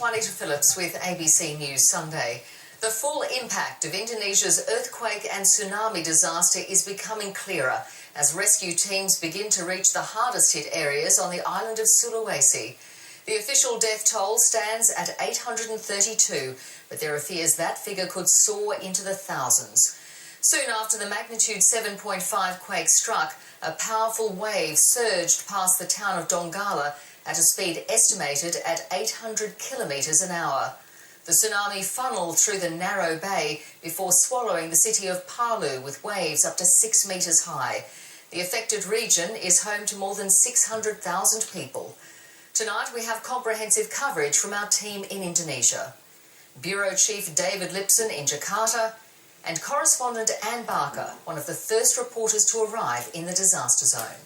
Juanita Phillips with ABC News Sunday. The full impact of Indonesia's earthquake and tsunami disaster is becoming clearer as rescue teams begin to reach the hardest hit areas on the island of Sulawesi. The official death toll stands at 832, but there are fears that figure could soar into the thousands. Soon after the magnitude 7.5 quake struck, a powerful wave surged past the town of Donggala at a speed estimated at 800 kilometres an hour. The tsunami funneled through the narrow bay before swallowing the city of Palu with waves up to 6 metres high. The affected region is home to more than 600,000 people. Tonight we have comprehensive coverage from our team in Indonesia. Bureau Chief David Lipson in Jakarta and correspondent Anne Barker, one of the first reporters to arrive in the disaster zone.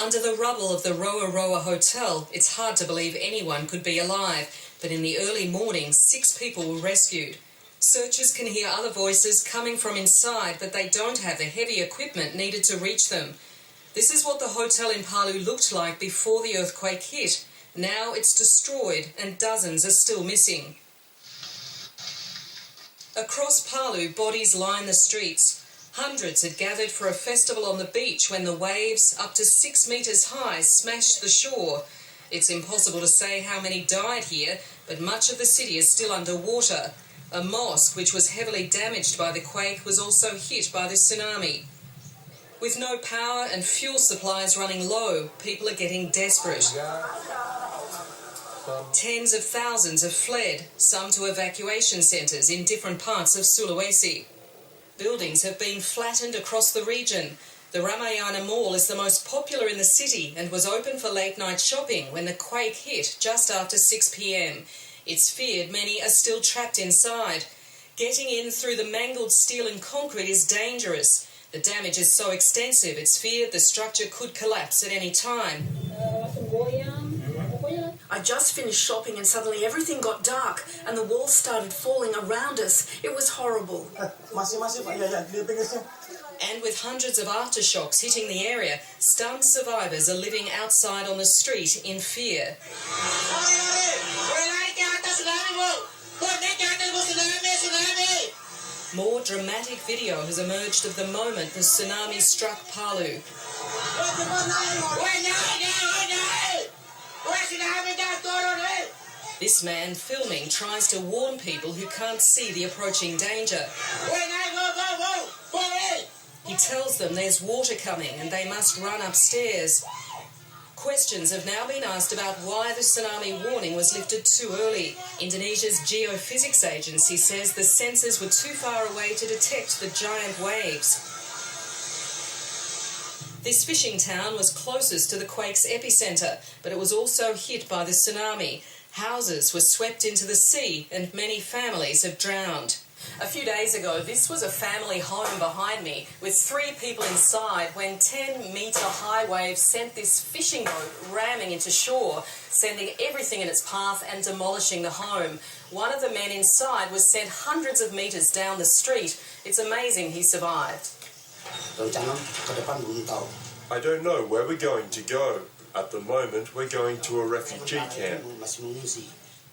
Under the rubble of the Roa Roa Hotel, it's hard to believe anyone could be alive, but in the early morning, 6 people were rescued. Searchers can hear other voices coming from inside, but they don't have the heavy equipment needed to reach them. This is what the hotel in Palu looked like before the earthquake hit. Now it's destroyed and dozens are still missing. Across Palu, bodies line the streets. Hundreds had gathered for a festival on the beach when the waves, up to 6 metres high, smashed the shore. It's impossible to say how many died here, but much of the city is still underwater. A mosque, which was heavily damaged by the quake, was also hit by the tsunami. With no power and fuel supplies running low, people are getting desperate. Tens of thousands have fled, some to evacuation centres in different parts of Sulawesi. Buildings have been flattened across the region. The Ramayana Mall is the most popular in the city and was open for late-night shopping when the quake hit just after 6 p.m. It's feared many are still trapped inside. Getting in through the mangled steel and concrete is dangerous. The damage is so extensive, it's feared the structure could collapse at any time. I just finished shopping and suddenly everything got dark and the walls started falling around us. It was horrible. And with hundreds of aftershocks hitting the area, stunned survivors are living outside on the street in fear. More dramatic video has emerged of the moment the tsunami struck Palu. This man filming tries to warn people who can't see the approaching danger. He tells them there's water coming and they must run upstairs. Questions have now been asked about why the tsunami warning was lifted too early. Indonesia's geophysics agency says the sensors were too far away to detect the giant waves. This fishing town was closest to the quake's epicentre, but it was also hit by the tsunami. Houses were swept into the sea and many families have drowned. A few days ago, this was a family home behind me with 3 people inside when 10-metre-high waves sent this fishing boat ramming into shore, sending everything in its path and demolishing the home. One of the men inside was sent hundreds of metres down the street. It's amazing he survived. I don't know where we're going to go. At the moment, we're going to a refugee camp.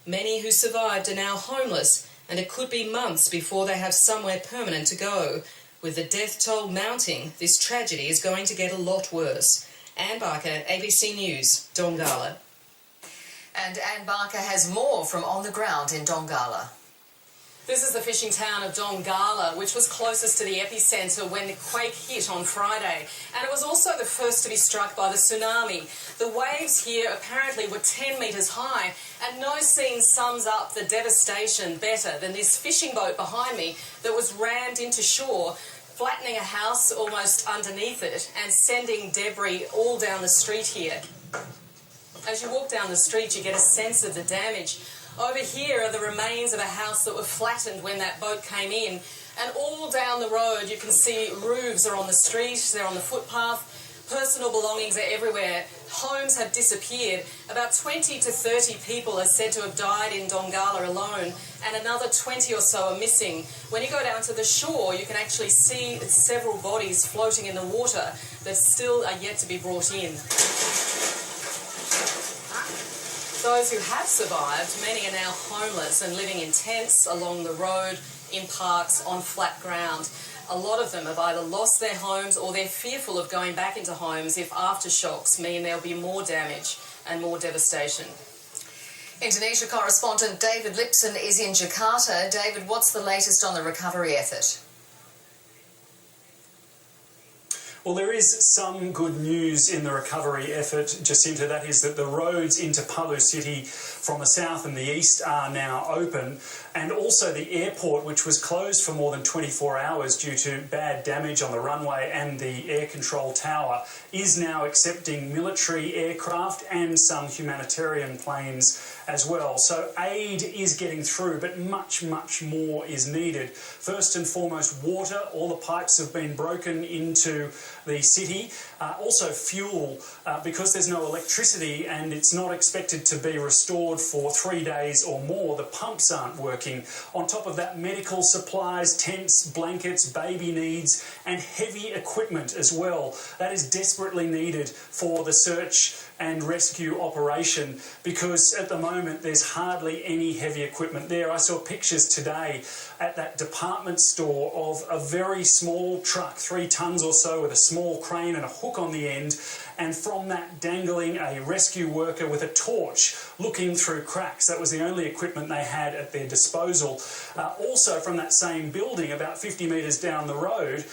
Many who survived are now homeless, and it could be months before they have somewhere permanent to go. With the death toll mounting, this tragedy is going to get a lot worse. Anne Barker, ABC News, Donggala. And Anne Barker has more from on the ground in Donggala. This is the fishing town of Donggala, which was closest to the epicentre when the quake hit on Friday. And it was also the first to be struck by the tsunami. The waves here apparently were 10 metres high, and no scene sums up the devastation better than this fishing boat behind me that was rammed into shore, flattening a house almost underneath it and sending debris all down the street here. As you walk down the street, you get a sense of the damage. Over here are the remains of a house that were flattened when that boat came in. And all down the road you can see roofs are on the street, they're on the footpath, personal belongings are everywhere, homes have disappeared. About 20 to 30 people are said to have died in Donggala alone, and another 20 or so are missing. When you go down to the shore, you can actually see several bodies floating in the water that still are yet to be brought in. Those who have survived, many are now homeless and living in tents along the road, in parks, on flat ground. A lot of them have either lost their homes or they're fearful of going back into homes if aftershocks mean there'll be more damage and more devastation. Indonesia correspondent David Lipson is in Jakarta. David, what's the latest on the recovery effort? Well, there is some good news in the recovery effort, Jacinta. That is that the roads into Palu City from the south and the east are now open, and also the airport, which was closed for more than 24 hours due to bad damage on the runway and the air control tower, is now accepting military aircraft and some humanitarian planes as well. So aid is getting through, but much, much more is needed. First and foremost, water. All the pipes have been broken into the city. Also fuel, because there's no electricity and it's not expected to be restored for 3 days or more, the pumps aren't working. On top of that, medical supplies, tents, blankets, baby needs and heavy equipment as well. That is desperately needed for the search and rescue operation, because at the moment there's hardly any heavy equipment there. I saw pictures today at that department store of a very small truck, 3 tons or so, with a small crane and a hook on the end, and from that dangling a rescue worker with a torch looking through cracks. That was the only equipment they had at their disposal. Also from that same building, about 50 metres down the road,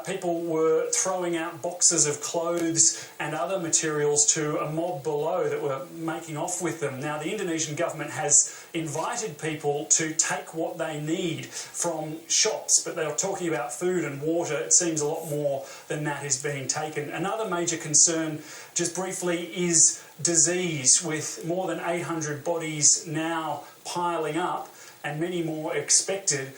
people were throwing out boxes of clothes and other materials to a mob below that were making off with them. Now, the Indonesian government has invited people to take what they need from shops, but they're talking about food and water. It seems a lot more than that is being taken. Another major concern, just briefly, is disease, with more than 800 bodies now piling up and many more expected.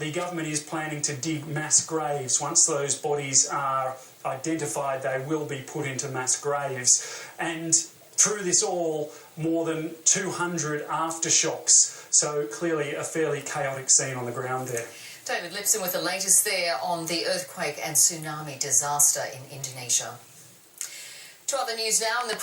The government is planning to dig mass graves. Once those bodies are identified, they will be put into mass graves. And through this all, more than 200 aftershocks. So clearly a fairly chaotic scene on the ground there. David Lipson with the latest there on the earthquake and tsunami disaster in Indonesia. To other news now, in the